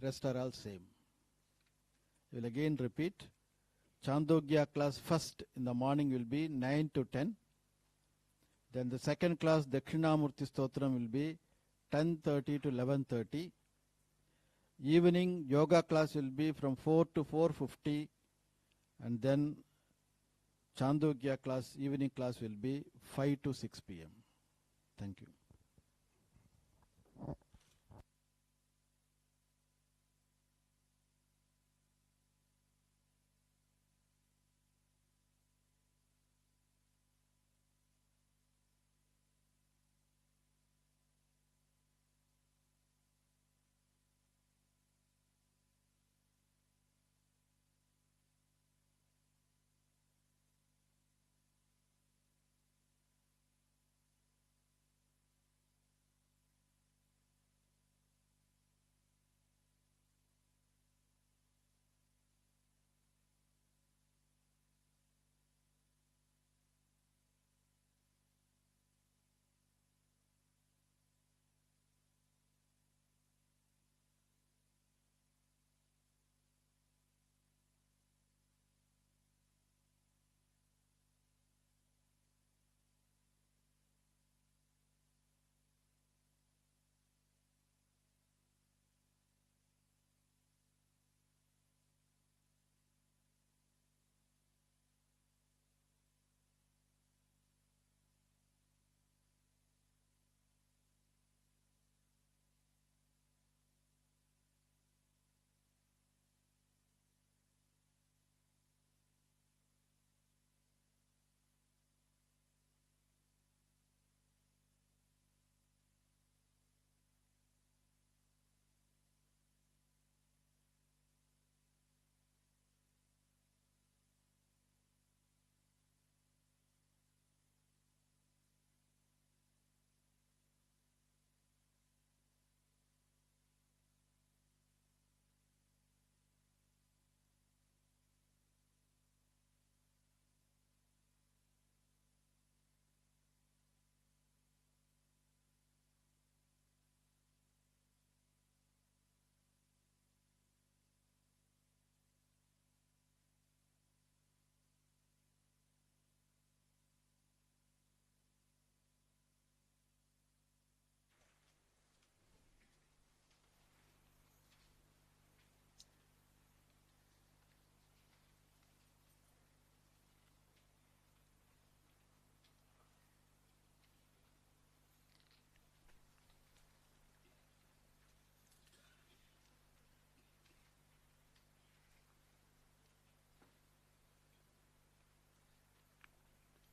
Rest are all same. You will again repeat. Chandogya class first in the morning will be 9 to 10. Then the second class Dakshinamurti Stotram will be 10:30 to 11:30. Evening yoga class will be from 4 to 4:50, and then Chandogya class, evening class will be 5 to 6 p.m. Thank you.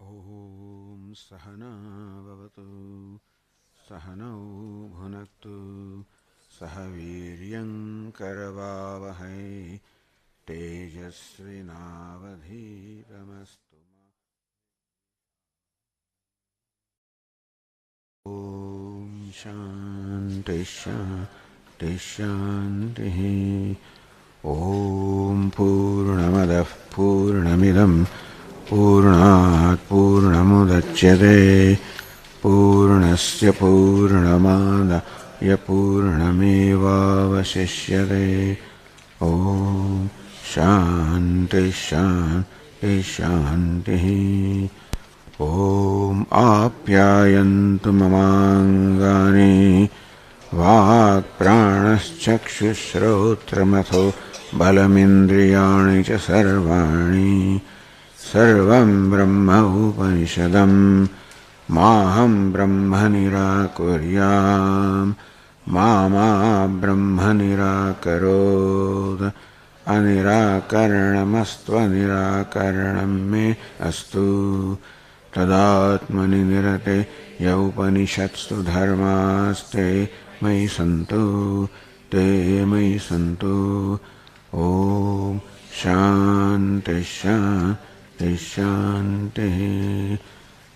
Om Sahana Bhavatu Sahanau Bhunaktu Sahaviryam Karavavahai Tejasvinavadhitamastu. Om Shanti Shanti Shanti. Om Purnamadah Purnamidam Purnat Purnamudachyate Purnasya Purnamadaya Purnamevavasishyate. Om Shanti Shanti Shanti. Om Apyayantu Mamangani Vak Pranaschakshushrotramatho Balamindriyani cha sarvani Sarvam Brahma Upanishadam Maham Brahma Nirakuryam Mama Brahma Nirakarod Anirakaranamastva Nirakaranam me astu. Tadatmani nirate yaupanishatstu dharmaste mai santu te mai santu. Om Shanti Shanti Shanti.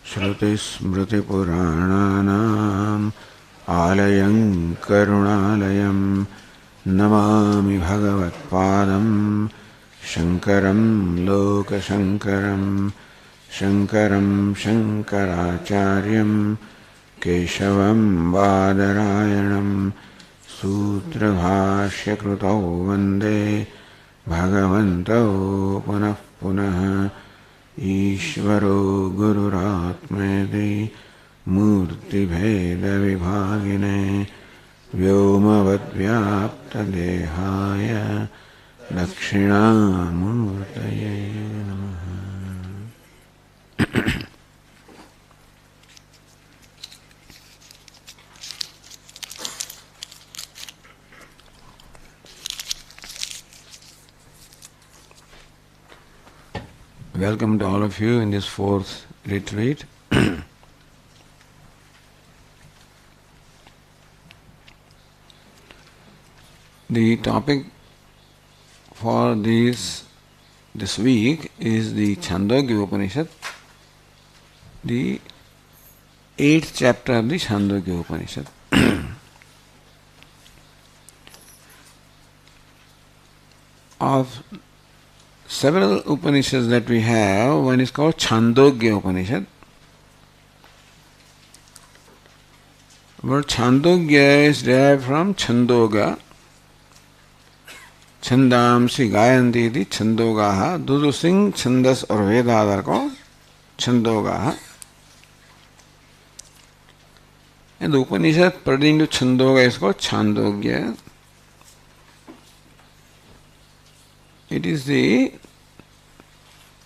Shruti Smriti Purananam Alayam Karunalayam Namami Bhagavat Padam Shankaram Loka Shankaram Shankaram Shankaracharyam Keshavam Badarayanam सूत्रभाष्यकृतौ वन्दे भगवन्तौ पुनः पुनः ईश्वरो गुरुरात्मेति मूर्तिभेदविभागिने व्योमवद्व्याप्तदेहाय दक्षिणामूर्तये नमः। Welcome to all of you in this fourth retreat. The topic for this week is the ChandogyaUpanishad, the 8th chapter of the ChandogyaUpanishad. Of several Upanishads that we have, one is called ChandogyaUpanishad. Word Chandogya is derived from Chandoga. Chandamsi gayanti iti Chandogaha. Those who sing Chandas or Vedas are called Chandogaha. And the Upanishad pertaining to Chandoga is called Chandogya. It is the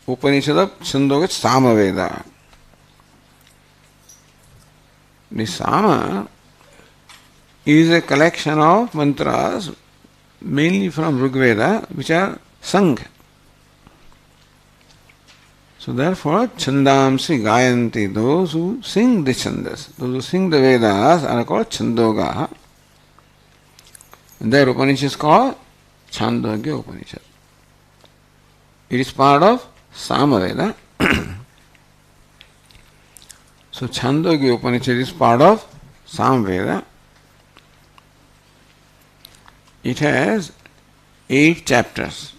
Upanishad of Chandogya Samaveda. The Sama is a collection of mantras mainly from Rigveda which are sung. So therefore Chandamsi gayanti, those who sing the Chandas, those who sing the Vedas are called Chandogaha. And their Upanishad is called Chandogya Upanishad. It is part of Samaveda. So Chandogya Upanishad is part of Samaveda. It has 8 chapters.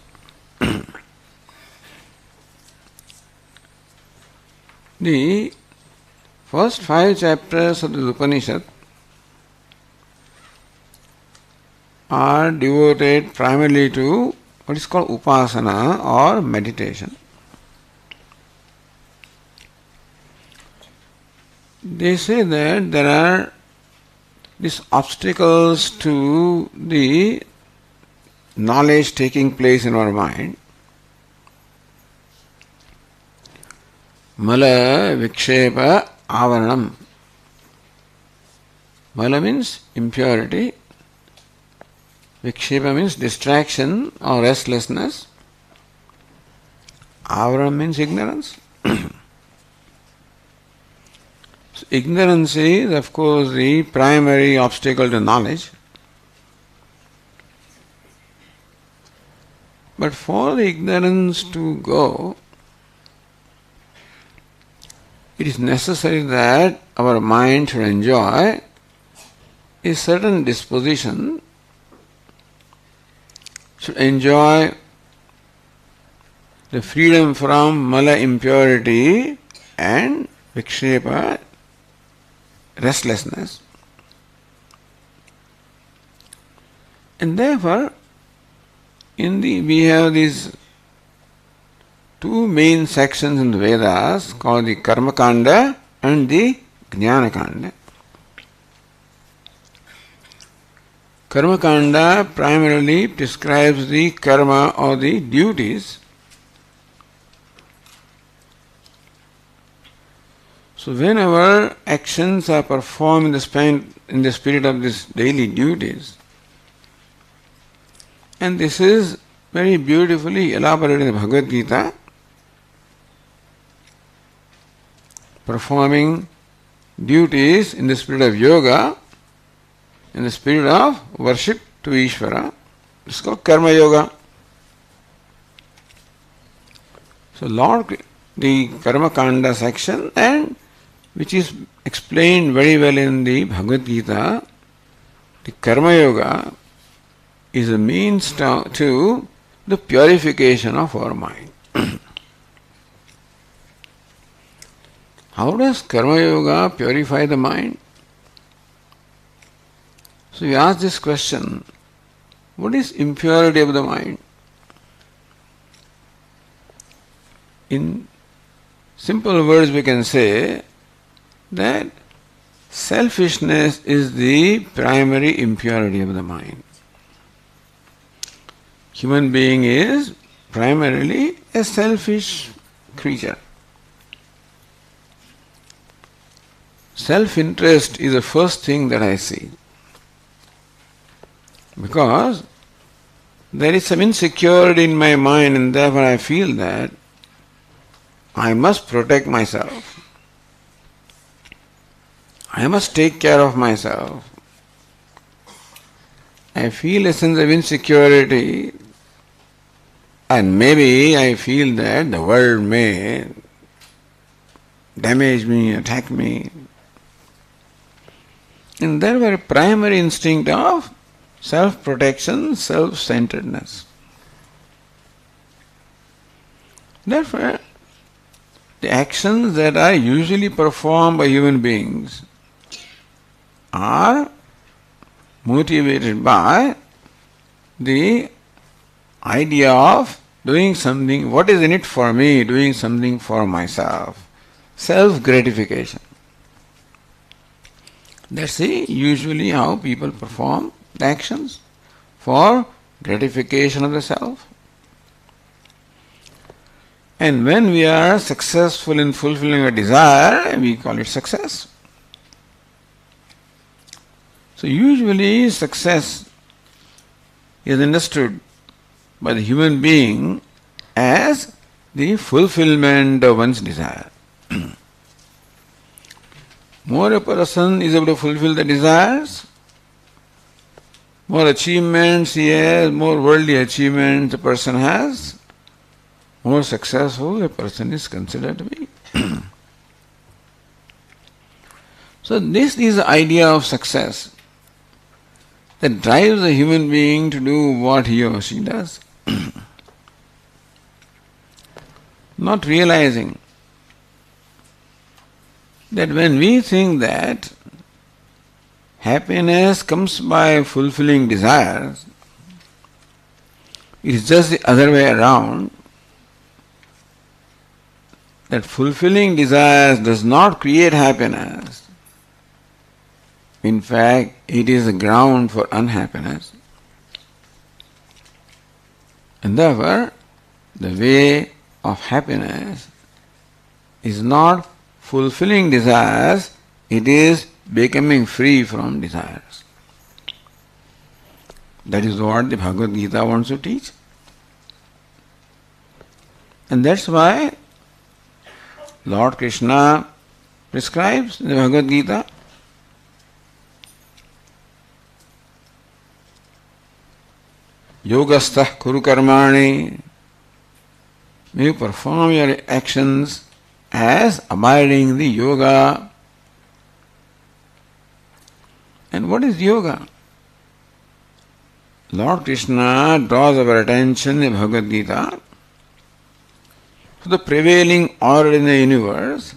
The first 5 chapters of the Upanishad are devoted primarily to what is called upasana or meditation. They say that there are these obstacles to the knowledge taking place in our mind. Mala vikshepa avaranam. Mala means impurity. Vikshepa means distraction or restlessness. Avaram means ignorance. So ignorance is, of course, the primary obstacle to knowledge. But for the ignorance to go, it is necessary that our mind should enjoy a certain disposition, should enjoy the freedom from mala impurity and vikshepa restlessness. And therefore, we have these 2 main sections in the Vedas called the Karma Kanda and the Jnana Kanda. Karma Kanda primarily describes the karma or the duties. So whenever actions are performed in the spirit of these daily duties, and this is very beautifully elaborated in the Bhagavad Gita, performing duties in the spirit of yoga, in the spirit of worship to Ishvara, it's called Karma Yoga. So Lord, the Karma Kanda section, and which is explained very well in the Bhagavad Gita, the Karma Yoga is a means to the purification of our mind. How does Karma Yoga purify the mind? So you ask this question, what is impurity of the mind? In simple words we can say that selfishness is the primary impurity of the mind. Human being is primarily a selfish creature. Self-interest is the first thing that I see. Because there is some insecurity in my mind and therefore I feel that I must protect myself. I must take care of myself. I feel a sense of insecurity and maybe I feel that the world may damage me, attack me. And therefore a primary instinct of self-protection, self-centeredness. Therefore, the actions that are usually performed by human beings are motivated by the idea of doing something, what is in it for me, doing something for myself. Self-gratification. That's usually how people perform the actions, for gratification of the self. And when we are successful in fulfilling a desire, we call it success. So usually success is understood by the human being as the fulfillment of one's desire. More a person is able to fulfill the desires, more achievements he has, more worldly achievements a person has, more successful a person is considered to be. So this is the idea of success that drives a human being to do what he or she does. Not realizing that when we think that happiness comes by fulfilling desires, it is just the other way around, that fulfilling desires does not create happiness. In fact, it is the ground for unhappiness. And therefore, the way of happiness is not fulfilling desires, it is becoming free from desires. That is what the Bhagavad Gita wants to teach. And that's why Lord Krishna prescribes in the Bhagavad Gita Yogastha kuru karmani. You perform your actions as abiding the yoga. And what is yoga? Lord Krishna draws our attention in Bhagavad Gita to the prevailing order in the universe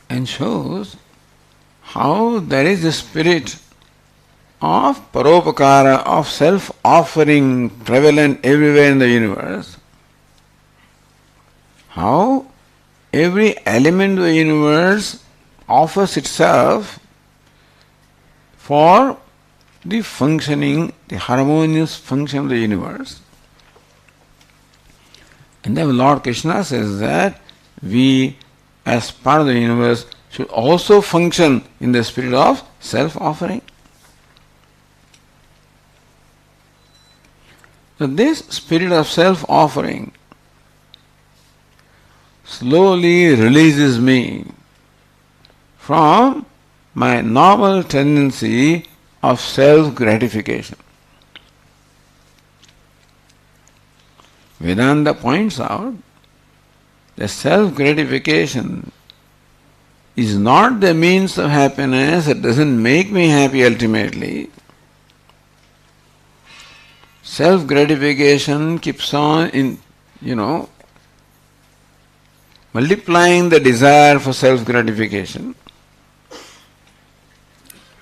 and shows how there is a spirit of paropakara, of self-offering prevalent everywhere in the universe. How every element of the universe offers itself for the functioning, the harmonious function of the universe. And then Lord Krishna says that we, as part of the universe, should also function in the spirit of self-offering. So this spirit of self-offering slowly releases me from my normal tendency of self-gratification. Vedanta points out that self-gratification is not the means of happiness. It doesn't make me happy ultimately. Self-gratification keeps on multiplying the desire for self-gratification.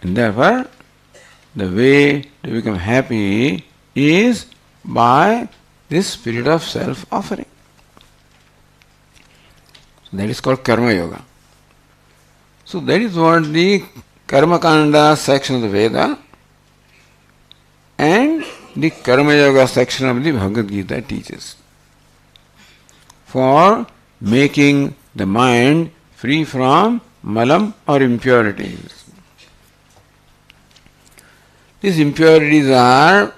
And therefore, the way to become happy is by this spirit of self-offering. That is called Karma Yoga. So that is what the Karma Kanda section of the Veda and the Karma Yoga section of the Bhagavad Gita teaches. For making the mind free from malam or impurities. These impurities are,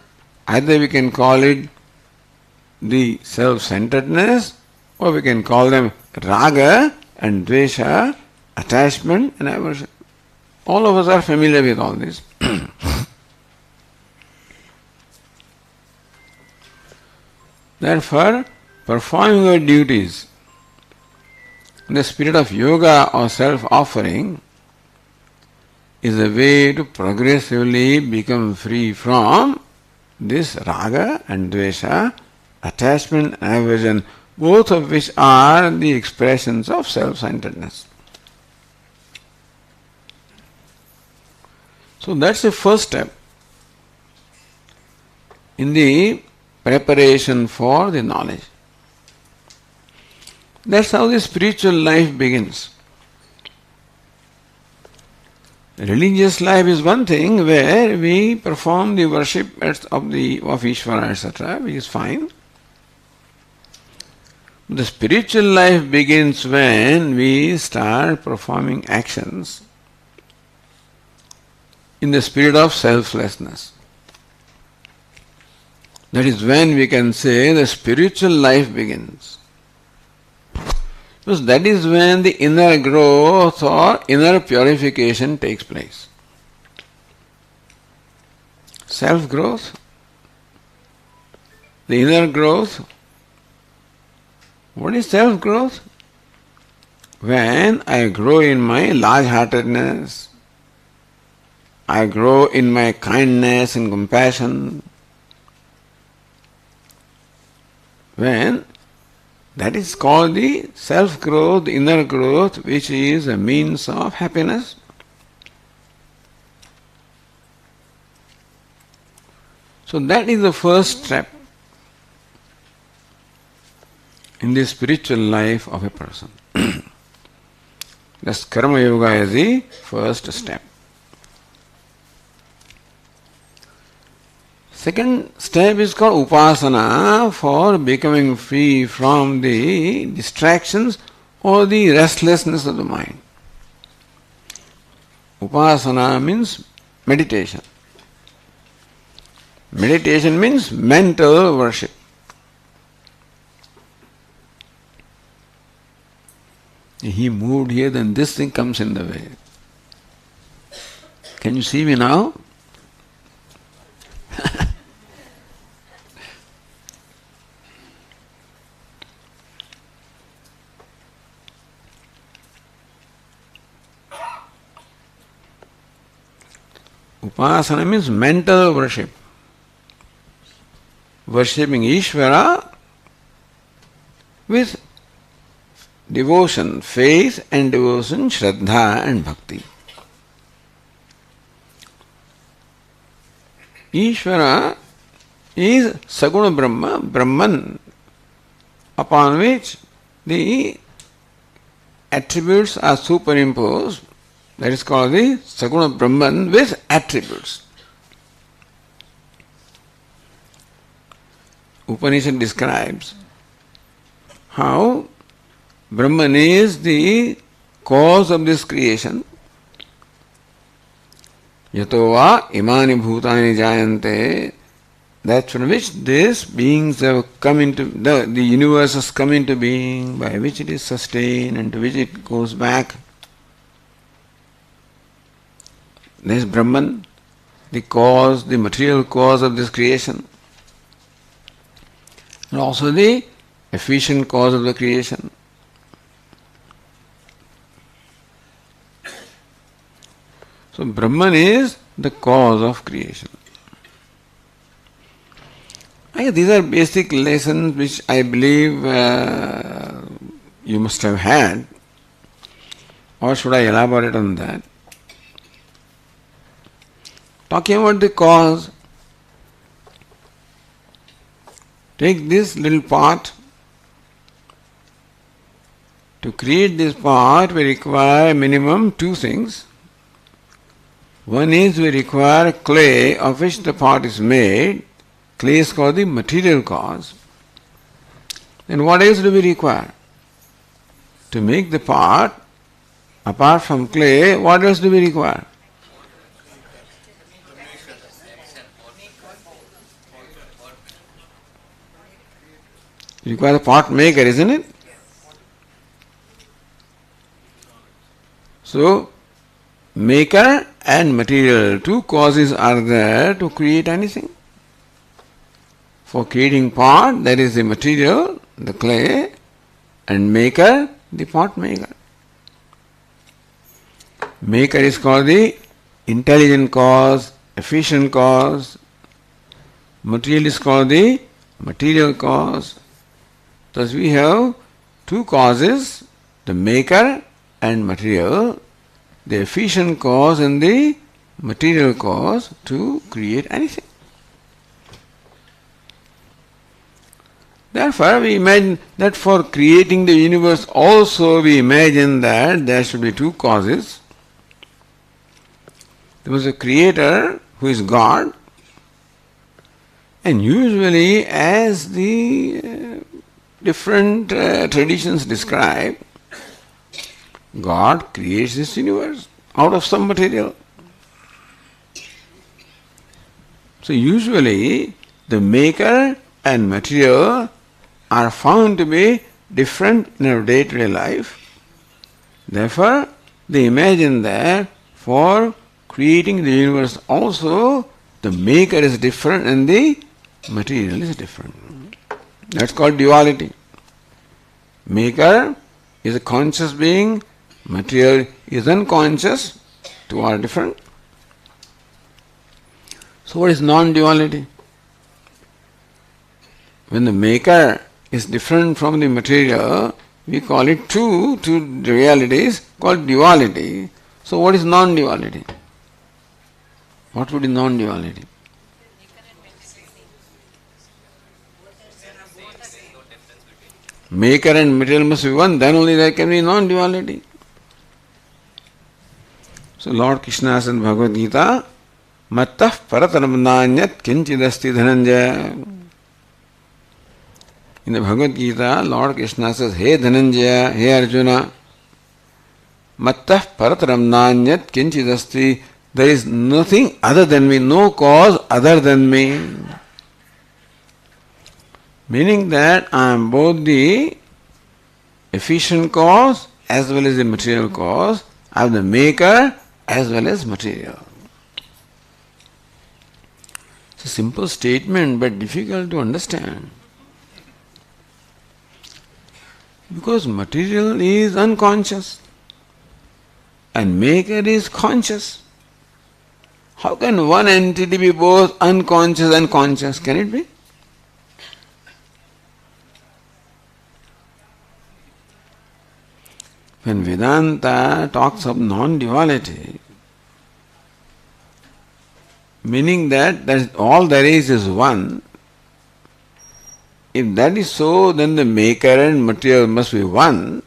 either we can call it the self-centeredness, or we can call them raga and dvesha, attachment and aversion. All of us are familiar with all this. Therefore, performing our duties in the spirit of yoga or self-offering is a way to progressively become free from this raga and dvesha, attachment and aversion, both of which are the expressions of self-centeredness. So that's the first step in the preparation for the knowledge. That's how the spiritual life begins. Religious life is one thing where we perform the worship of Ishvara, etc., which is fine. The spiritual life begins when we start performing actions in the spirit of selflessness. That is when we can say the spiritual life begins. Because that is when the inner growth or inner purification takes place. Self-growth, the inner growth. What is self-growth? When I grow in my large-heartedness, I grow in my kindness and compassion, when that is called the self-growth, the inner growth, which is a means of happiness. So that is the first step in the spiritual life of a person. Thus Karma Yoga is the first step. Second step is called Upasana, for becoming free from the distractions or the restlessness of the mind. Upasana means meditation. Meditation means mental worship. He moved here, then this thing comes in the way. Can you see me now? Upasana means mental worship. Worshipping Ishvara with devotion, faith and devotion, Shraddha and Bhakti. Ishvara is Saguna Brahma, Brahman, upon which the attributes are superimposed. That is called the Saguna Brahman with attributes. Upanishad describes how Brahman is the cause of this creation. Yato va imani bhutani jayante, that from which these beings have come into, the universe has come into being, by which it is sustained and to which it goes back. There is Brahman, the cause, the material cause of this creation, and also the efficient cause of the creation. So Brahman is the cause of creation. These are basic lessons which I believe you must have had. Or should I elaborate on that? talking about the cause. Take this little pot. To create this pot, we require minimum two things. One is we require clay of which the pot is made. Clay is called the material cause. Then what else do we require? To make the pot, apart from clay, what else do we require? You require the pot maker, isn't it? So, maker and material, two causes are there to create anything. For creating pot, there is the material, the clay, and maker, the pot maker. Maker is called the intelligent cause, efficient cause. Material is called the material cause. Thus we have two causes, the maker and material, the efficient cause and the material cause to create anything. Therefore, we imagine that for creating the universe also we imagine that there should be two causes. There was a creator who is God, and usually as the different traditions describe, God creates this universe out of some material. So usually the maker and material are found to be different in our day-to-day life. Therefore, they imagine that for creating the universe also, the maker is different and the material is different. That's called duality. Maker is a conscious being, material is unconscious, two are different. So what is non-duality? When the maker is different from the material, we call it two realities called duality. So what is non-duality? What would be non-duality? Maker and material must be one, then only there can be non-duality. So Lord Krishna says in Bhagavad Gita, Mattah parataram nanyat kinchidasti dhananjaya. In the Bhagavad Gita, Lord Krishna says, Hey Dhananjaya, hey Arjuna, Mattah parataram nanyat kinchidasti. There is nothing other than me, no cause other than me. Meaning that I am both the efficient cause as well as the material cause. I am the maker as well as material. It's a simple statement but difficult to understand. Because material is unconscious and maker is conscious. How can one entity be both unconscious and conscious? Can it be? When Vedanta talks of non-duality, meaning that all there is one, if that is so, then the maker and material must be one.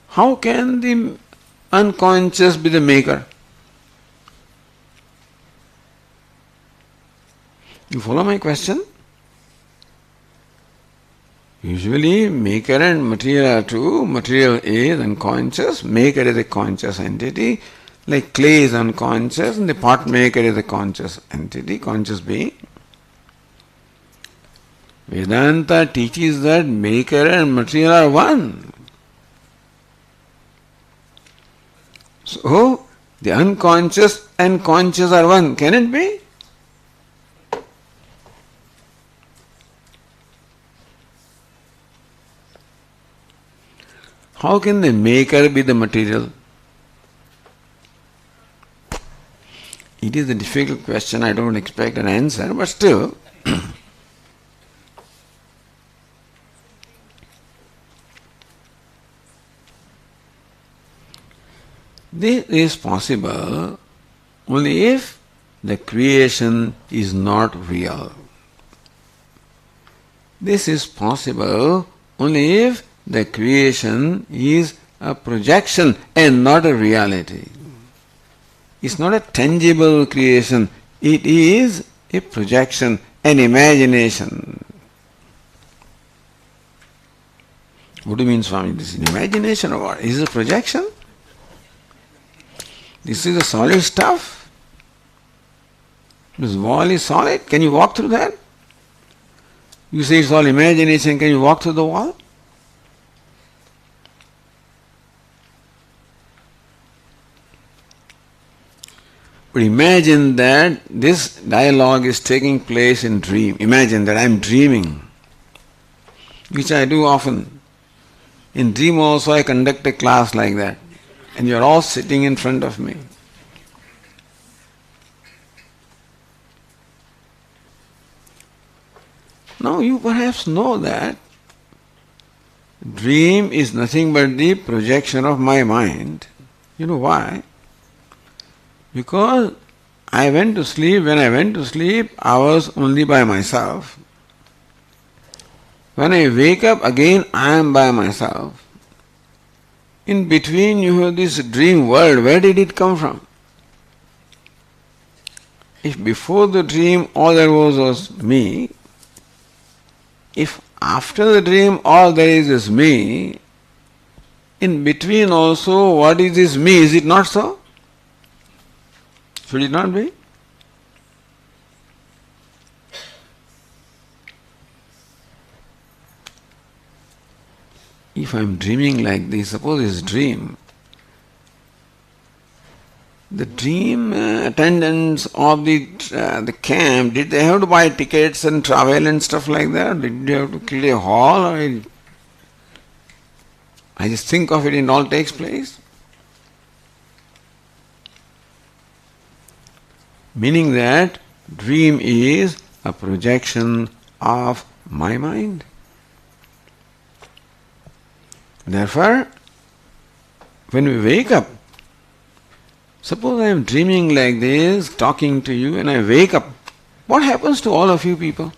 How can the unconscious be the maker? You follow my question? Usually maker and material are two. Material is unconscious, maker is a conscious entity. Like clay is unconscious and the pot maker is a conscious entity, conscious being. Vedanta teaches that maker and material are one. So, the unconscious and conscious are one. Can it be? How can the maker be the material? It is a difficult question, I don't expect an answer, but still, this is possible only if the creation is not real. This is possible only if the creation is a projection and not a reality. It's not a tangible creation, it is a projection, an imagination. What do you mean, Swami? This is an imagination or what? Is it a projection? This is a solid stuff. This wall is solid. Can you walk through that? You say it's all imagination. Can you walk through the wall? But imagine that this dialogue is taking place in dream. Imagine that I am dreaming, which I do often. In dream also I conduct a class like that, and you are all sitting in front of me. Now you perhaps know that dream is nothing but the projection of my mind. You know why? Because I went to sleep. When I went to sleep, I was only by myself. When I wake up again, I am by myself. In between you have this dream world. Where did it come from? If before the dream all there was me, if after the dream all there is me, in between also what is this me? Is it not so? Should it not be? If I am dreaming like this, suppose it's dream, the dream attendants of the camp, did they have to buy tickets and travel and stuff like that? Did they have to create a hall? Or I just think of it and all takes place. Meaning that dream is a projection of my mind. Therefore, when we wake up, suppose I am dreaming like this, talking to you, and I wake up, what happens to all of you people?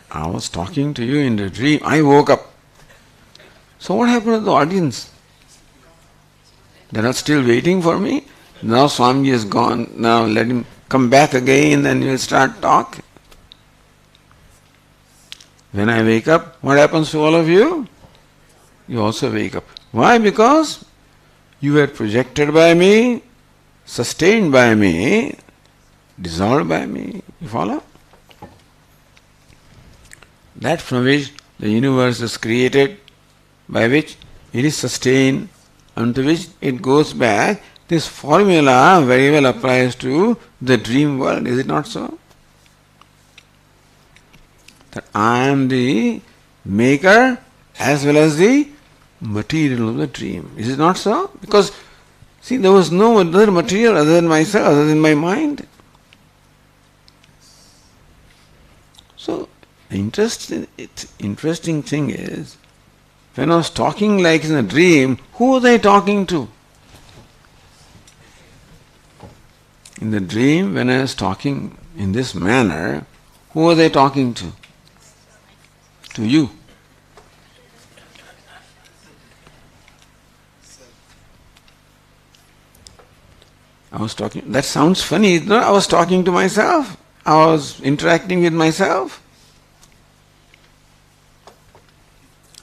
I was talking to you in the dream, I woke up. So what happened to the audience? They are not still waiting for me? Now Swami is gone, now let him come back again and we'll start talk. When I wake up, what happens to all of you? You also wake up. Why? Because you were projected by me, sustained by me, dissolved by me. You follow? That from which the universe is created, by which it is sustained, unto which it goes back, this formula very well applies to the dream world. Is it not so? That I am the maker as well as the material of the dream. Is it not so? Because, see, there was no other material other than myself, other than my mind. So, the interesting thing is, when I was talking like in a dream, who was I talking to? In the dream, when I was talking in this manner, who was I talking to? To you. I was talking, that sounds funny, no? I was talking to myself. I was interacting with myself.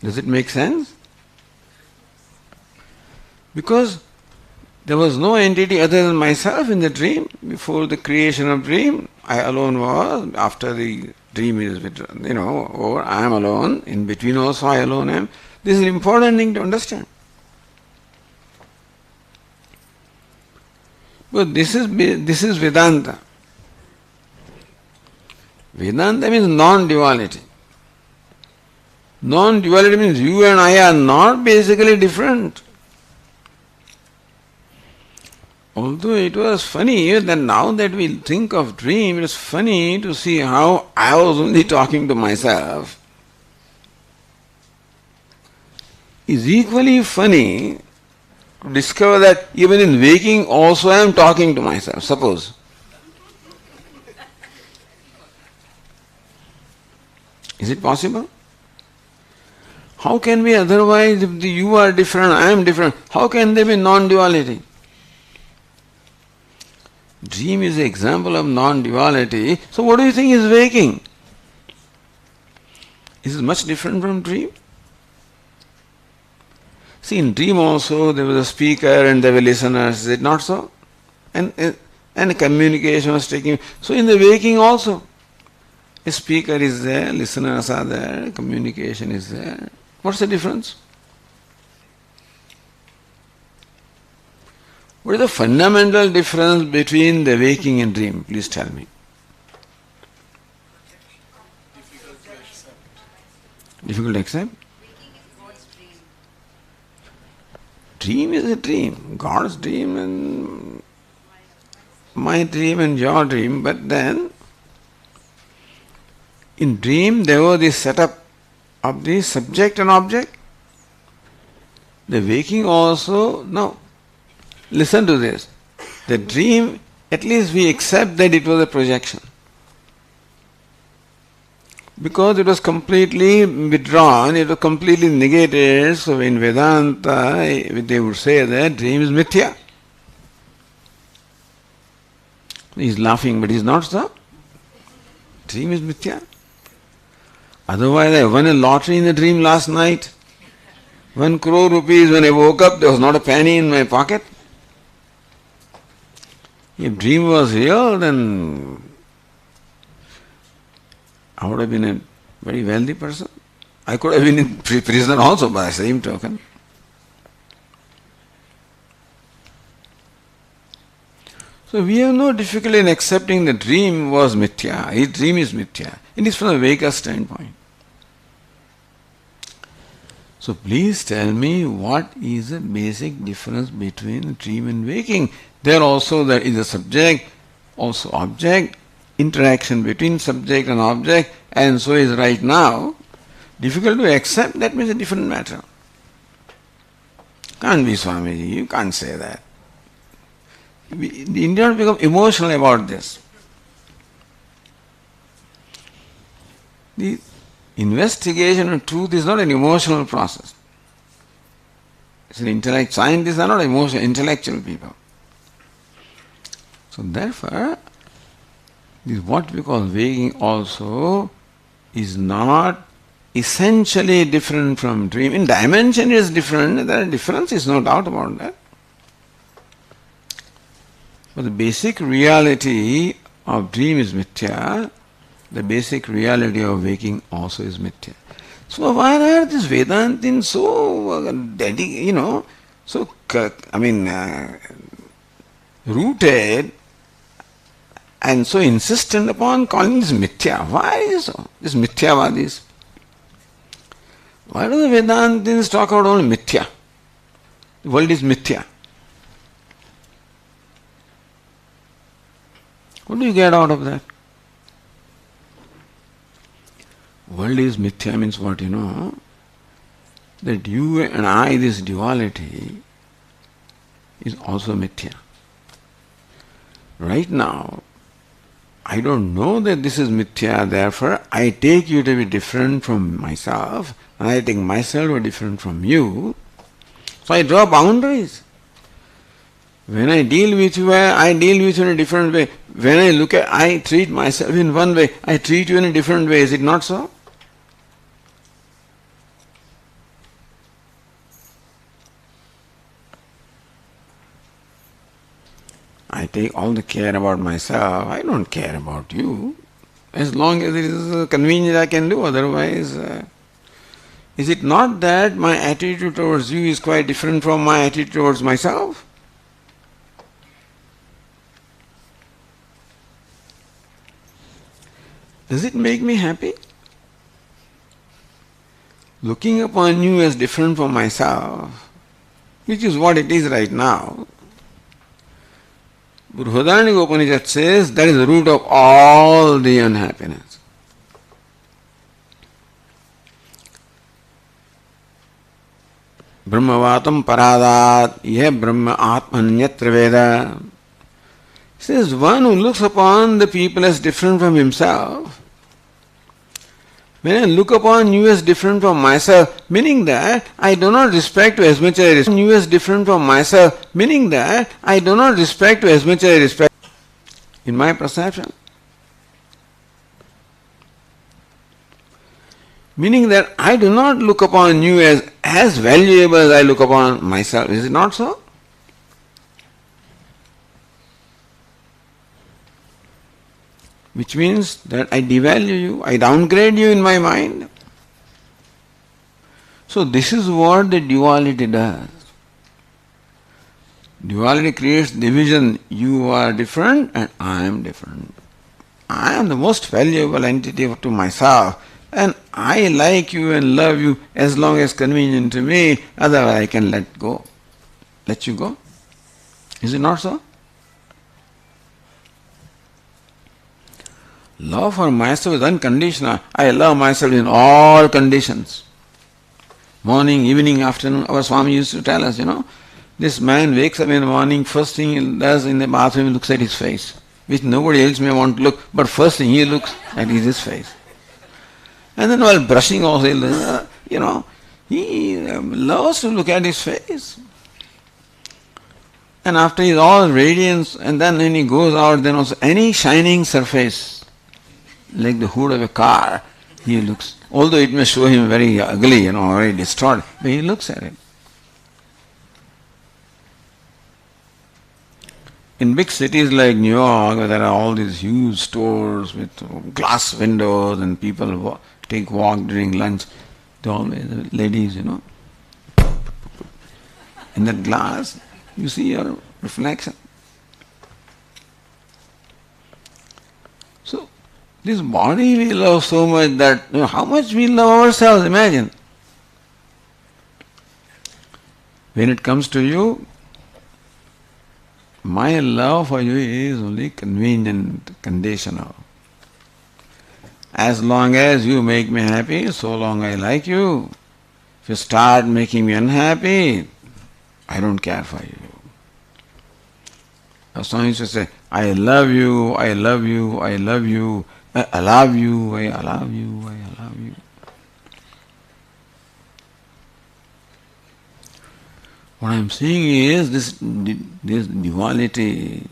Does it make sense? Because there was no entity other than myself in the dream. Before the creation of dream, I alone was. After the dream is over, I am alone. In between also I alone am. This is an important thing to understand. But this is Vedanta. Vedanta means non-duality. Non-duality means you and I are not basically different. Although it was funny that now that we think of dream, it is funny to see how I was only talking to myself. It's equally funny to discover that even in waking also I am talking to myself, suppose. Is it possible? How can we otherwise, if you are different, I am different, how can there be non-duality? Dream is an example of non-duality. So what do you think is waking? Is it much different from dream? See, in dream also there was a speaker and there were listeners, is it not so? And communication was taking. So in the waking also, a speaker is there, listeners are there, communication is there. What's the difference? What is the fundamental difference between the waking and dream? Please tell me. Difficult to accept? Dream is a dream. God's dream and my dream and your dream. But then, in dream there was this setup of the subject and object. The waking also, no. Listen to this. The dream, at least we accept that it was a projection. Because it was completely withdrawn, it was completely negated. So in Vedanta, they would say that dream is mithya. He's laughing, but he's not so. Dream is mithya. Otherwise, I won a lottery in the dream last night. 1 crore rupees. When I woke up, there was not a penny in my pocket. If dream was real, then I would have been a very wealthy person. I could have been in prison also by the same token. So we have no difficulty in accepting the dream was mithya. His dream is mithya. It is from the Vedic standpoint. So please tell me what is the basic difference between dream and waking. There also there is a subject, also object, interaction between subject and object, and so is right now. Difficult to accept, that means a different matter. Can't be, Swamiji, you can't say that. The Indians become emotional about this. The investigation of truth is not an emotional process. It's an intellect. Scientists are not emotional, intellectual people. So therefore, this what we call waking also is not essentially different from dream. In dimension it is different, there are differences, no doubt about that. But the basic reality of dream is mithya, the basic reality of waking also is mithya. So why are these Vedantins so rooted and so insistent upon calling this mithya? Why is so? This mithyavadis. Why do the Vedantins talk about only mithya? The world is mithya. What do you get out of that? World is mithya means what, that you and I, this duality, is also mithya. Right now, I don't know that this is mithya, therefore I take you to be different from myself, and I take myself to be different from you. So I draw boundaries. When I deal with you, I deal with you in a different way. When I treat myself in one way, I treat you in a different way. Is it not so? I take all the care about myself. I don't care about you. As long as it is convenient, I can do. Otherwise, is it not that my attitude towards you is quite different from my attitude towards myself? Does it make me happy? Looking upon you as different from myself, which is what it is right now, Upanishad says that is the root of all the unhappiness. Brahmavatam paradat ye brahma atmanyatra veda. Says one who looks upon the people as different from himself. When I look upon you as different from myself, meaning that I do not respect you as much as I respect you as different from myself, meaning that I do not respect you as much as I respect in my perception. Meaning that I do not look upon you as valuable as I look upon myself. Is it not so? Which means that I devalue you, I downgrade you in my mind. So this is what the duality does. Duality creates division. You are different and I am different. I am the most valuable entity to myself and I like you and love you as long as convenient to me, otherwise I can let you go. Is it not so? Love for myself is unconditional. I love myself in all conditions. Morning, evening, afternoon. Our Swami used to tell us, this man wakes up in the morning, first thing he does in the bathroom, he looks at his face, which nobody else may want to look, but first thing he looks at is his face. And then while brushing also, he loves to look at his face. And after he's all radiance, and then when he goes out, then also any shining surface, like the hood of a car, he looks, although it may show him very ugly, very distorted, but he looks at it. In big cities like New York, where there are all these huge stores with glass windows and people take walk during lunch, always the ladies, in that glass, you see your reflection. So, this body we love so much that, how much we love ourselves, imagine. When it comes to you, my love for you is only convenient, conditional. As long as you make me happy, so long I like you. If you start making me unhappy, I don't care for you. Our Swami used to say, I love you, I love you, I love you, I love you, I love you, I love you. What I am saying is this duality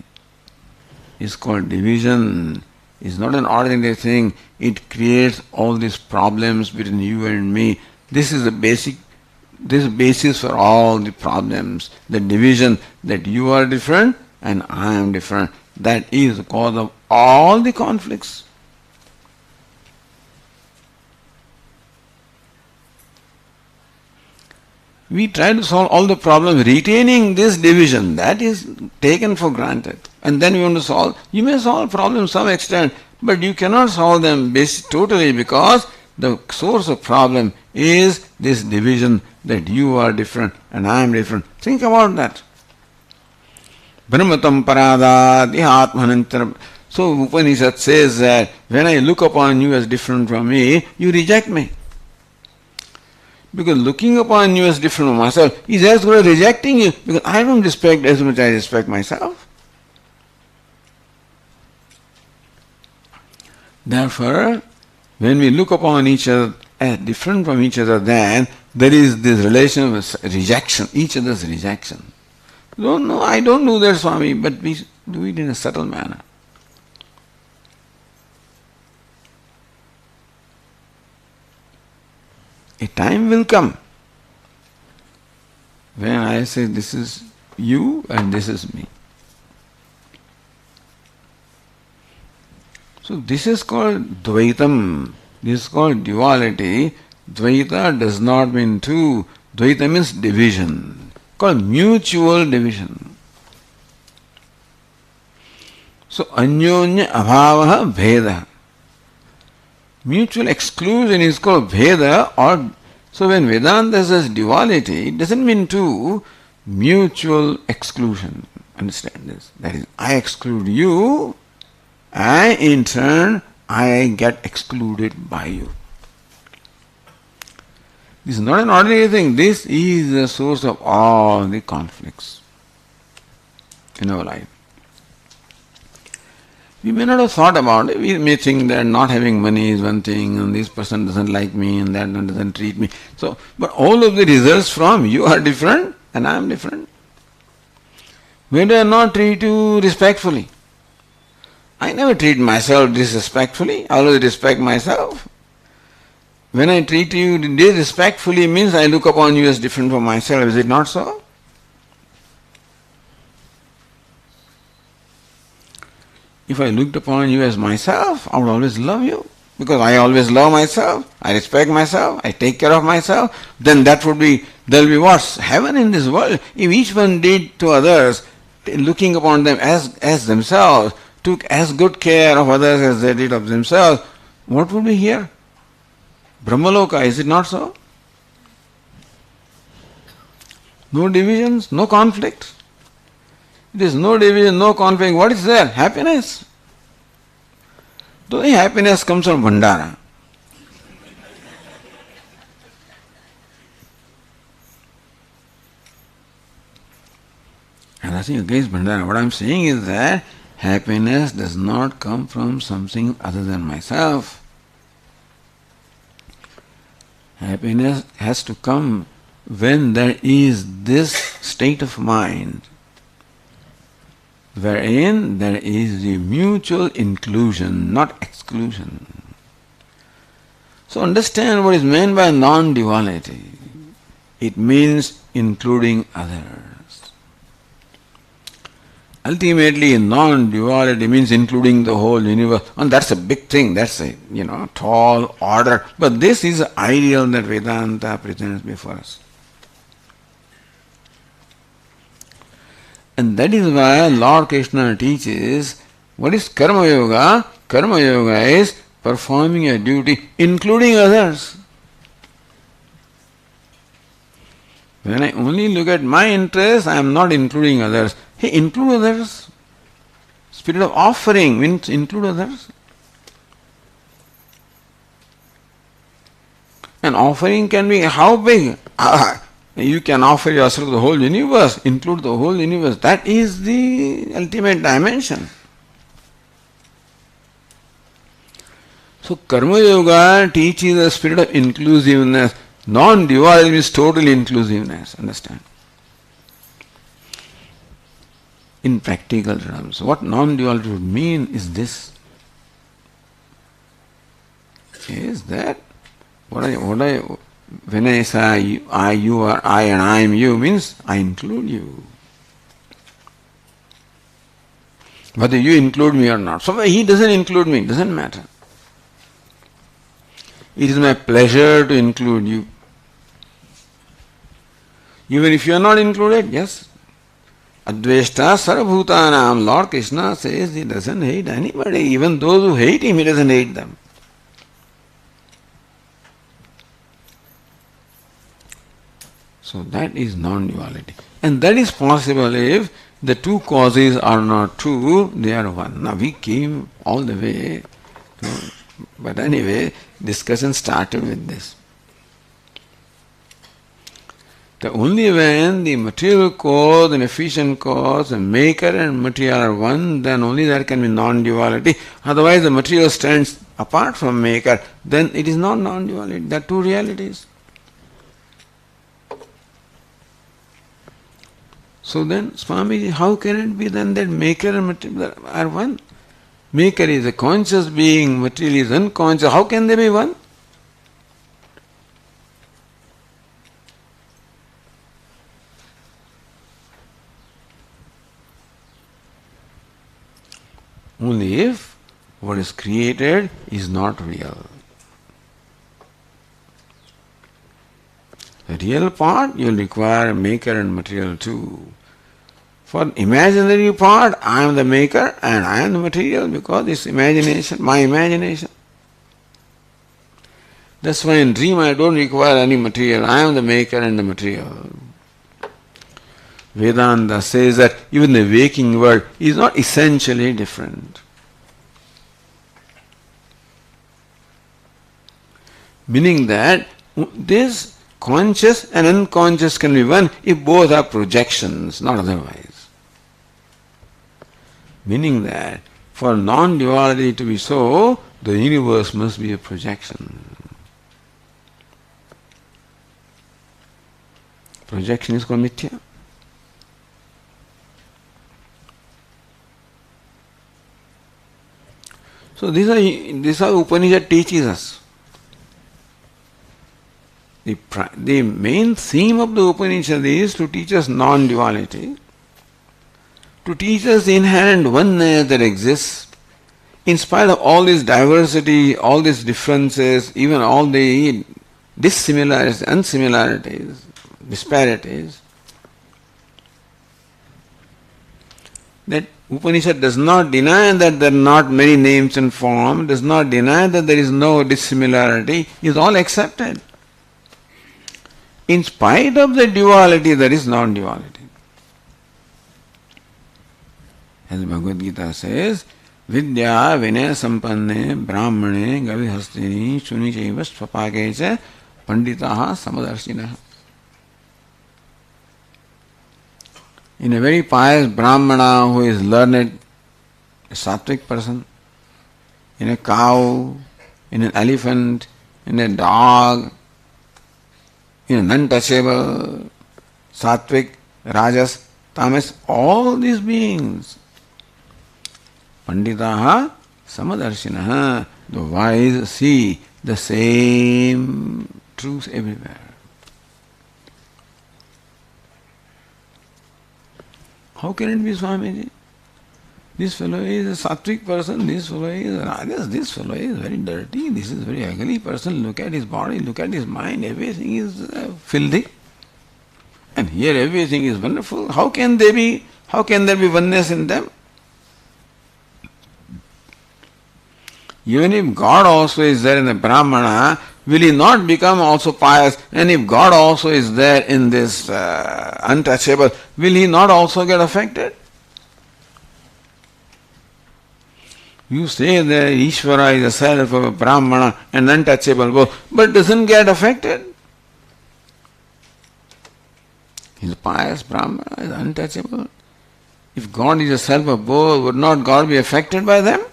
is called division. It's not an ordinary thing. It creates all these problems between you and me. This is the basis for all the problems. The division that you are different and I am different. That is the cause of all the conflicts. We try to solve all the problems retaining this division. That is taken for granted. And then we want to solve. You may solve problems to some extent, but you cannot solve them totally because the source of problem is this division that you are different and I am different. Think about that. Brahmatam paradat atmanantara. So Upanishad says that when I look upon you as different from me, you reject me. Because looking upon you as different from myself is as good as rejecting you, because I don't respect as much as I respect myself. Therefore, when we look upon each other as different from each other, then there is this relation of rejection, each other's rejection. No, I don't do that, Swami, but we do it in a subtle manner. A time will come when I say this is you and this is me. So this is called Dvaitam. This is called duality. Dvaita does not mean two. Dvaita means division. Called mutual division. So anyonya abhavaha bheda. Mutual exclusion is called Veda, or so when Vedanta says duality, it doesn't mean two, mutual exclusion. Understand this? That is, I exclude you, and in turn, I get excluded by you. This is not an ordinary thing. This is the source of all the conflicts in our life. We may not have thought about it. We may think that not having money is one thing, and this person doesn't like me, and that one doesn't treat me. So, but all of the results from you are different, and I am different. When do I not treat you respectfully? I never treat myself disrespectfully. I always respect myself. When I treat you disrespectfully means I look upon you as different from myself. Is it not so? If I looked upon you as myself, I would always love you. Because I always love myself, I respect myself, I take care of myself, then there will be what? Heaven in this world. If each one did to others, looking upon them as themselves, took as good care of others as they did of themselves, what would be here? Brahmaloka, is it not so? No divisions, no conflicts. It is no division, no conflict. What is there? Happiness. Though happiness comes from Bhandara. And nothing against Bhandara. What I am saying is that happiness does not come from something other than myself. Happiness has to come when there is this state of mind wherein there is the mutual inclusion, not exclusion. So understand what is meant by non-duality. It means including others. Ultimately, non-duality means including the whole universe. And that's a big thing, that's a tall order. But this is the ideal that Vedanta presents before us. And that is why Lord Krishna teaches, what is Karma Yoga? Karma Yoga is performing a duty including others. When I only look at my interests, I am not including others. Hey, include others. Spirit of offering means include others. An offering can be how big? You can offer yourself the whole universe, include the whole universe. That is the ultimate dimension. So Karma Yoga teaches the spirit of inclusiveness. Non-duality means total inclusiveness, understand? In practical terms, what non-duality would mean is this. Is that when I say you are I and I am you means I include you. Whether you include me or not. So he doesn't include me, doesn't matter. It is my pleasure to include you. Even if you are not included, yes. Adveshta Sarvabhutanam, Lord Krishna says he doesn't hate anybody. Even those who hate him, he doesn't hate them. So that is non-duality. And that is possible if the two causes are not true, they are one. Now we came all the way to, but anyway, discussion started with this. The only when the material cause and efficient cause, the maker and material are one, then only there can be non-duality. Otherwise the material stands apart from maker, then it is not non-duality. There are two realities. So then, Swami, how can it be then that maker and material are one? Maker is a conscious being, material is unconscious. How can they be one? Only if what is created is not real. The real part, you will require maker and material too. For imaginary part, I am the maker and I am the material because it's imagination, my imagination. That's why in dream I don't require any material. I am the maker and the material. Vedanta says that even the waking world is not essentially different. Meaning that this conscious and unconscious can be one if both are projections, not otherwise. Meaning that for non-duality to be so, the universe must be a projection. Projection is called mithya. So this is how Upanishad teaches us. The main theme of the Upanishad is to teach us non-duality, to teach us the inherent oneness that exists in spite of all this diversity, all these differences, even all the dissimilarities, unsimilarities, disparities. That Upanishad does not deny that there are not many names and forms, does not deny that there is no dissimilarity, is all accepted. In spite of the duality, there is non-duality. As Bhagavad Gita says, Vidya vinaya sampanne brahmane gavihastini shunichaiva svapakecha panditaha samadarshinaha. In a very pious brahmana who is learned, a sattvic person, in a cow, in an elephant, in a dog, in an untouchable, sattvic, rajas, tamas, all these beings. Panditaha samadarshinaha, the wise see the same truth everywhere. How can it be, Swamiji? This fellow is a sattvic person, this fellow is a rajas, this fellow is very dirty, this is a very ugly person, look at his body, look at his mind, everything is filthy. And here everything is wonderful. How can there be oneness in them? Even if God also is there in the Brahmana, will he not become also pious? And if God also is there in this untouchable, will he not also get affected? You say that Ishvara is the self of a Brahmana and untouchable both, but doesn't get affected. He is a pious Brahmana, is untouchable. If God is the self of both, would not God be affected by them?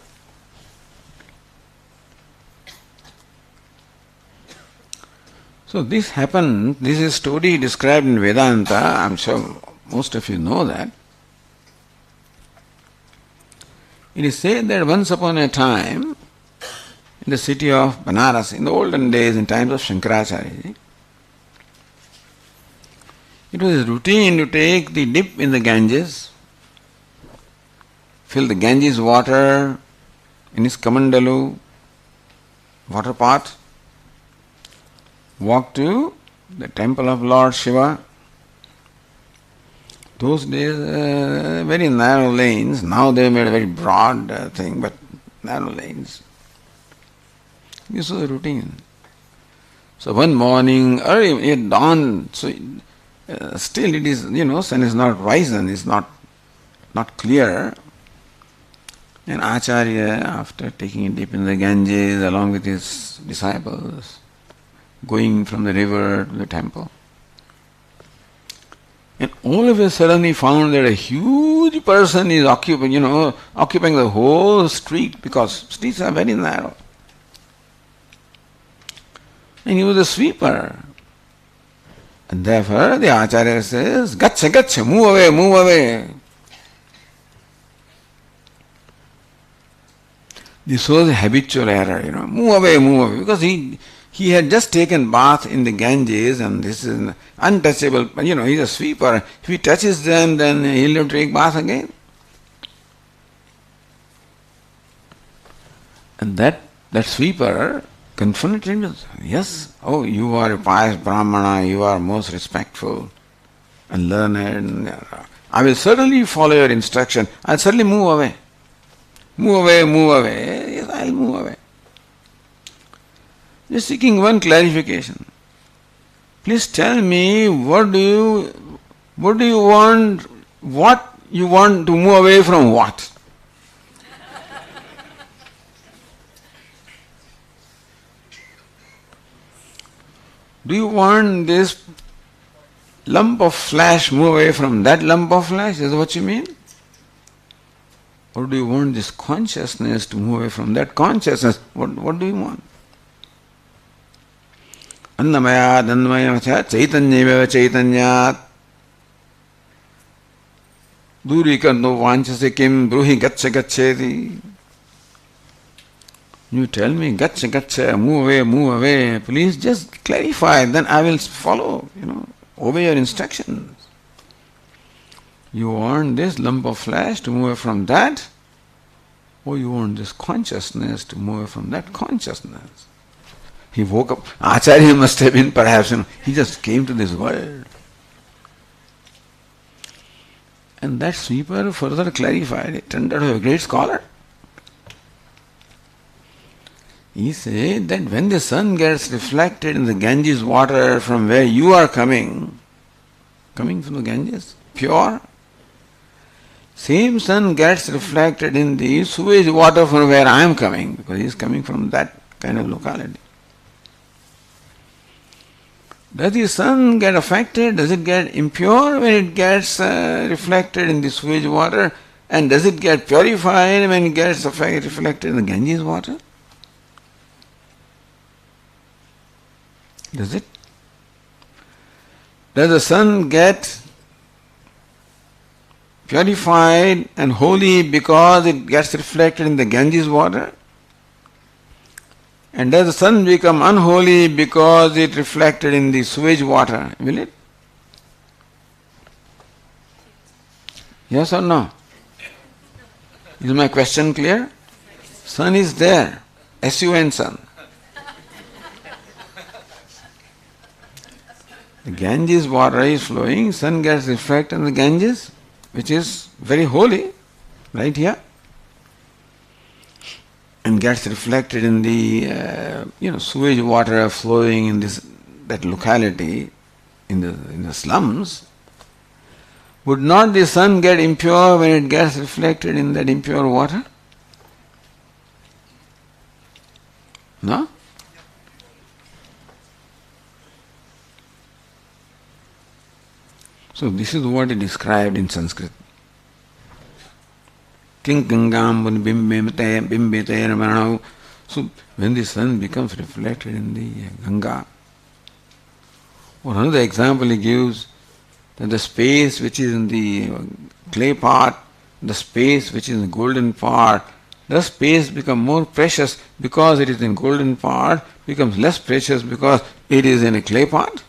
So this happened, this is a story described in Vedanta, I'm sure most of you know that. It is said that once upon a time, in the city of Banaras, in the olden days, in times of Shankaracharya, it was routine to take the dip in the Ganges, fill the Ganges water in his kamandalu, water pot, walk to the temple of Lord Shiva. Those days, very narrow lanes. Now they made a very broad thing, but narrow lanes. This was a routine. So one morning, early, it dawned. So still it is, sun is not risen, it's not clear. And Acharya, after taking a dip in the Ganges along with his disciples, going from the river to the temple. And all of a sudden he found that a huge person is occupying the whole street, because streets are very narrow. And he was a sweeper. And therefore the Acharya says, Gacha, gacha, move away, move away. This was a habitual error, move away, because he had just taken bath in the Ganges, and this is untouchable. He's a sweeper. If he touches them, then he'll have to take bath again. And that sweeper confronted him. Yes, you are a pious Brahmana, you are most respectful and learned. I will certainly follow your instruction. I'll certainly move away. Move away, move away. Yes, I'll move away. Just seeking one clarification. Please tell me what do you want to move away from what? Do you want this lump of flesh move away from that lump of flesh? Is that what you mean? Or do you want this consciousness to move away from that consciousness? What do you want? Annamaya danmaya chaitanyeva chaitanyat durikando vanchase kim bruhi gatcha gaccheti. You tell me, gatcha gatcha, move away, please just clarify, then I will follow, obey your instructions. You want this lump of flesh to move away from that, or you want this consciousness to move away from that consciousness? He woke up, Acharya must have been perhaps, he just came to this world. And that sweeper further clarified, it turned out to be a great scholar. He said that when the sun gets reflected in the Ganges water from where you are coming from the Ganges, pure, same sun gets reflected in the sewage water from where I am coming, because he is coming from that kind of locality. Does the sun get affected? Does it get impure when it gets reflected in the sewage water? And does it get purified when it gets reflected in the Ganges water? Does it? Does the sun get purified and holy because it gets reflected in the Ganges water? And does the sun become unholy because it reflected in the sewage water? Will it? Yes or no? Is my question clear? Sun is there. S-U-N sun. The Ganges water is flowing, sun gets reflected in the Ganges, which is very holy, right here, and gets reflected in the sewage water flowing in that locality, in the slums. Would not the sun get impure when it gets reflected in that impure water? No? So this is what is described in Sanskrit. Kling gangam bimbete ramanau. So when the sun becomes reflected in the Ganga, or another example he gives, that the space which is in the clay part, the space which is in the golden part, the space becomes more precious because it is in golden part, becomes less precious because it is in a clay part.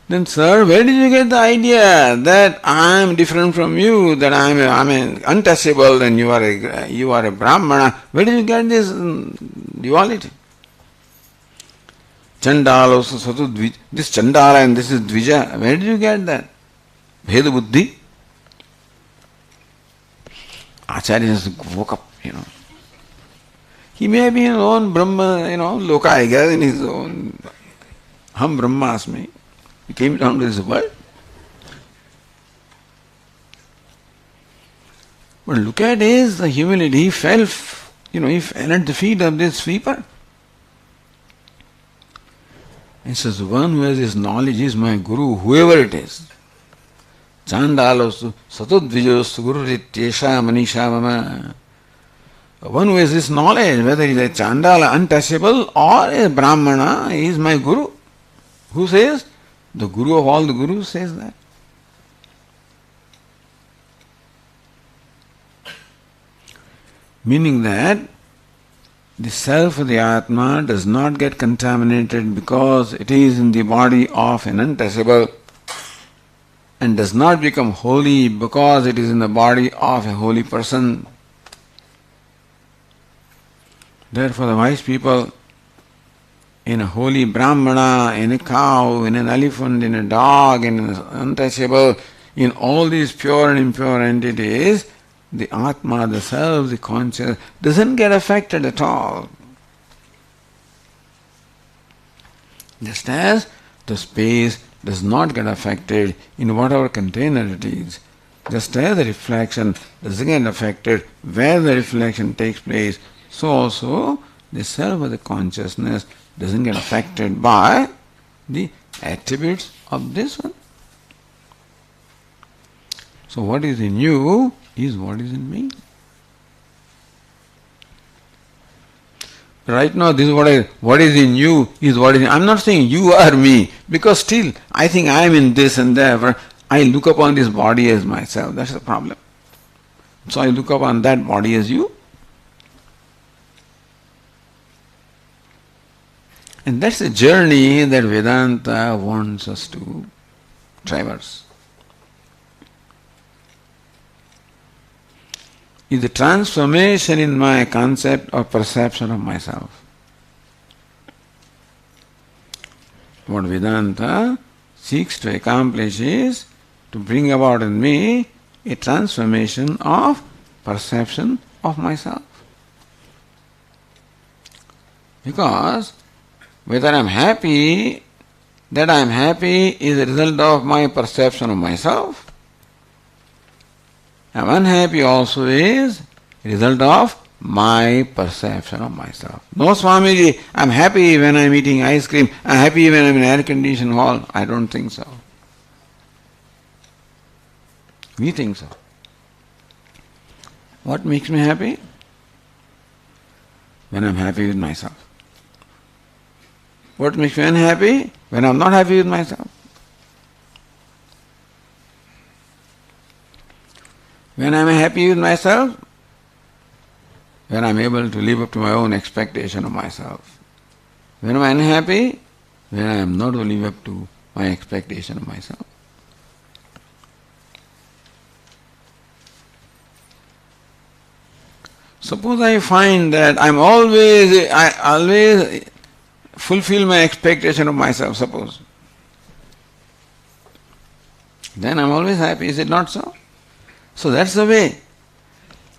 Then, sir, where did you get the idea that I am different from you, that I am untouchable and you are a Brahmana? Where did you get this duality? Chandala, this Chandala and this is Dvija. Where did you get that? Bheda Buddhi? Acharya just woke up, He may be in his own Brahma, Loka, I guess, in his own Ham Brahmasmi. He came down to this world. But look at his humility. He fell at the feet of this sweeper. He says, one who has this knowledge is my guru, whoever it is. Chandalostu satudvijostu gururityesha manisha mama. One who has this knowledge, whether he is a Chandala, untouchable, or a Brahmana, he is my guru. Who says? The Guru of all the Gurus says that. Meaning that the self of the Atma does not get contaminated because it is in the body of an untouchable, and does not become holy because it is in the body of a holy person. Therefore, the wise people, in a holy Brahmana, in a cow, in an elephant, in a dog, in an untouchable, in all these pure and impure entities, the Atma, the self, the conscious, doesn't get affected at all. Just as the space does not get affected in whatever container it is, just as the reflection doesn't get affected where the reflection takes place, so also the self or the consciousness doesn't get affected by the attributes of this one. So what is in you is what is in me. Right now, this is what is in you is what is in. I'm not saying you are me, because still I think I am in this and therefore I look upon this body as myself. That's the problem. So I look upon that body as you. And that's the journey that Vedanta wants us to traverse. Is the transformation in my concept or perception of myself. What Vedanta seeks to accomplish is to bring about in me a transformation of perception of myself. Because whether I am happy, that I am happy is a result of my perception of myself. I'm unhappy also is a result of my perception of myself. No, Swamiji, I'm happy when I'm eating ice cream, I'm happy when I'm in an air-conditioned hall. I don't think so. We think so. What makes me happy? When I'm happy with myself. What makes me unhappy? When I'm not happy with myself. When I'm happy with myself, when I'm able to live up to my own expectation of myself. When I'm unhappy, when I am not able to live up to my expectation of myself. Suppose I find that I always fulfill my expectation of myself, suppose. Then I'm always happy, is it not so? So that's the way.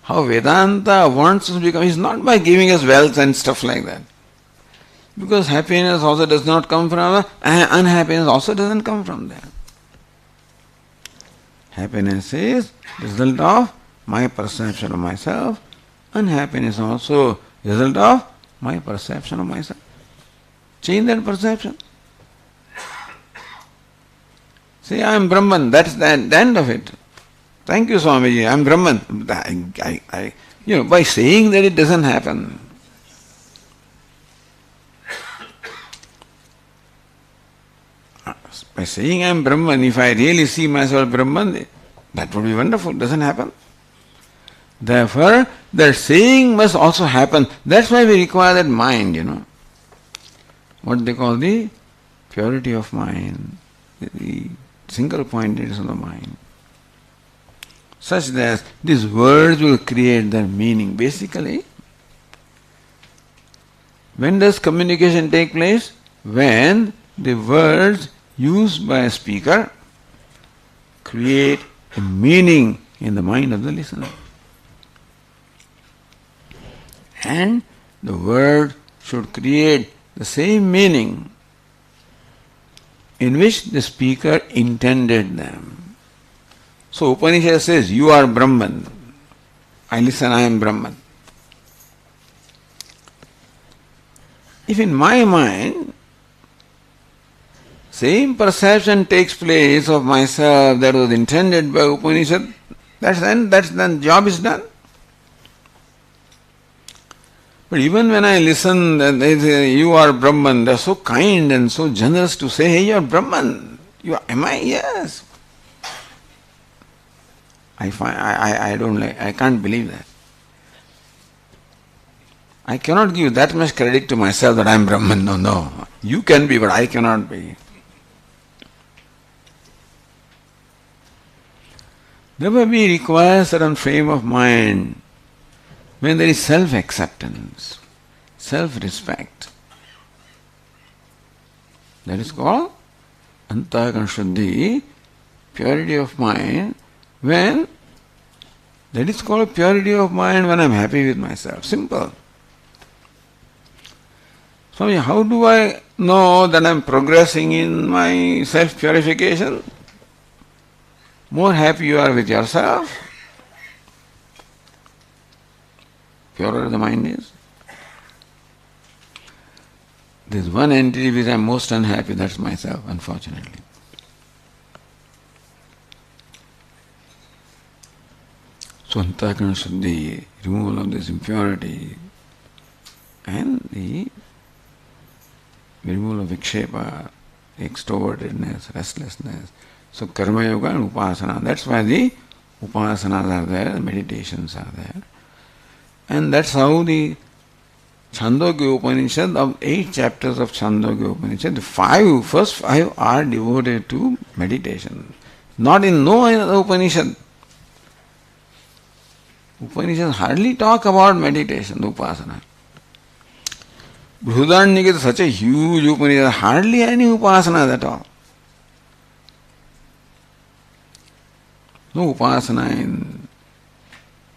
How Vedanta wants us to become is not by giving us wealth and stuff like that. Because happiness also does not come from unhappiness also doesn't come from there. Happiness is the result of my perception of myself. Unhappiness also result of my perception of myself. Change that perception. Say, I am Brahman, that's the end of it. Thank you, Swamiji, I am Brahman. By saying that it doesn't happen. By saying I am Brahman, if I really see myself Brahman, that would be wonderful. Doesn't happen. Therefore, that saying must also happen. That's why we require that mind, What they call the purity of mind, the single pointedness of the mind. Such that these words will create their meaning. Basically, when does communication take place? When the words used by a speaker create a meaning in the mind of the listener. And the word should create the same meaning in which the speaker intended them. So Upanishad says, you are Brahman. I listen, I am Brahman. If in my mind, same perception takes place of myself that was intended by Upanishad, that's then job is done. But even when I listen and they say, you are Brahman, they are so kind and so generous to say, hey, you are Brahman. Am I? Yes. I can't believe that. I cannot give that much credit to myself that I am Brahman. No. You can be, but I cannot be. Therefore, we require a certain frame of mind when there is self-acceptance, self-respect. That is called Antahkarana Shuddhi, purity of mind. That is called purity of mind when I am happy with myself. Simple. Swami, how do I know that I am progressing in my self-purification? More happy you are with yourself, purer the mind is. There's one entity which I'm most unhappy, that's myself, unfortunately. So Antakarana Shuddhi, removal of this impurity, and the removal of vikshepa, extrovertedness, restlessness. So karma yoga and upasana, that's why the upasanas are there, the meditations are there. And that's how the ChandogyaUpanishad, of 8 chapters of ChandogyaUpanishad, the first five are devoted to meditation. Not in no other Upanishad. Upanishads hardly talk about meditation, upasana. Brihadanyaka is such a huge Upanishad, hardly any upasana at all. No upasana in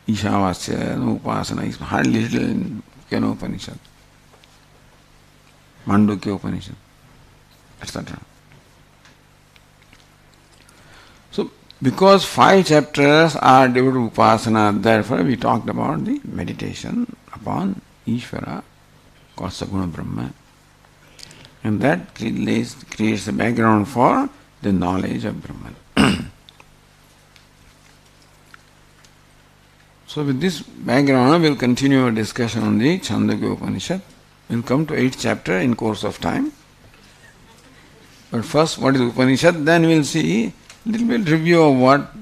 Ishavasya, no upasana is hardly little in Kena Upanishad, Mandukya Upanishad, etc. So, because 5 chapters are devoted to upasana, therefore we talked about the meditation upon Ishvara, called Saguna Brahma. And that creates the background for the knowledge of Brahman. So with this background, we'll continue our discussion on the ChandogyaUpanishad. We'll come to 8th chapter in course of time. But first, what is Upanishad? Then we'll see a little bit review of what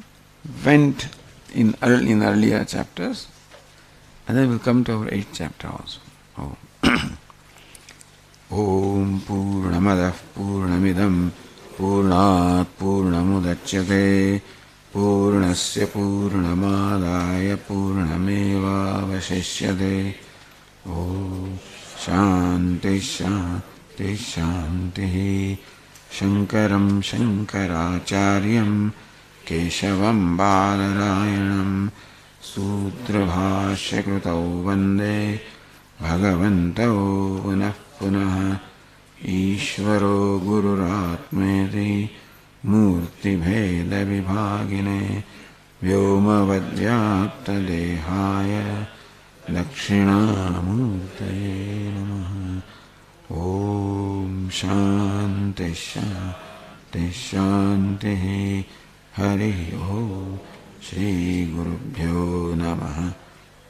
went in earlier chapters. And then we'll come to our 8th chapter also. Om Purnamadah Purnamidam Purnat Purnamudachyate Purnasya Purnamadaya Purnamevavashishyate. Om Shanti Shanti Shanti. Shankaram Shankaracharyam Keshavam Badarayanam Sutrabhashyakritau Vande Bhagavantau Punah Punah Ishvaro Gururatmeti Murti Bheda Vibhagine Vyoma Vadyapta Dehaya Dakshinamurtaye Namaha. Om Shanti Shanti Shanti. Hari Om. Shri Gurubhyo Namaha.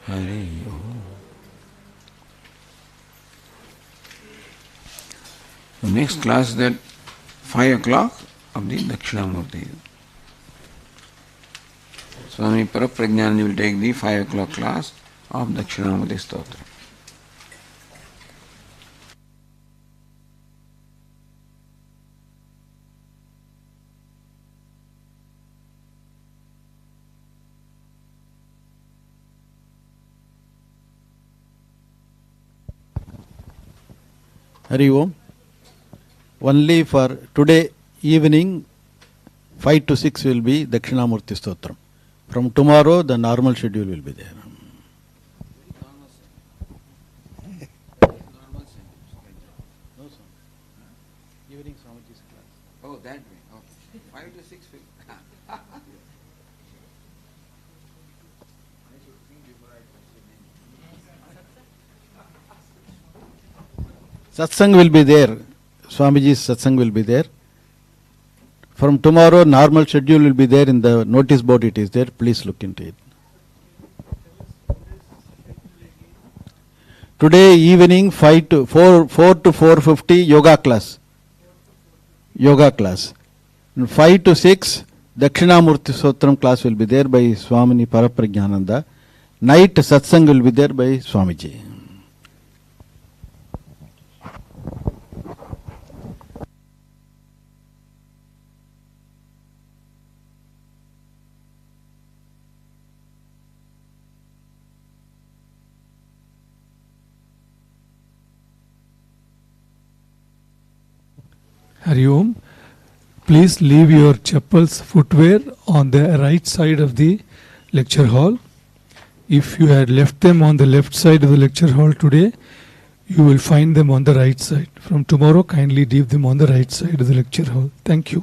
Hari Om. The next class is at 5 o'clock of the Dakshinamurti. Swami Paraprajnanji will take the 5 o'clock class of Dakshinamurti Stotra. Hari Om. Only for today evening 5 to 6 will be Dakshinamurti Stotram. From tomorrow the normal schedule will be there. Evening Swamiji's class. Oh, that way. Okay. 5 to 6 will. Satsang will be there. Swamiji's satsang will be there. From tomorrow, normal schedule will be there in the notice board. It is there. Please look into it. Today evening 4 to 4:50 yoga class. Yoga class. And 5 to 6 Dakshinamurti Sotram class will be there by Swami Paraprajnananda. Night satsang will be there by Swamiji. Hari Om. Please leave your chappals, footwear on the right side of the lecture hall. If you had left them on the left side of the lecture hall today, you will find them on the right side. From tomorrow, kindly leave them on the right side of the lecture hall. Thank you.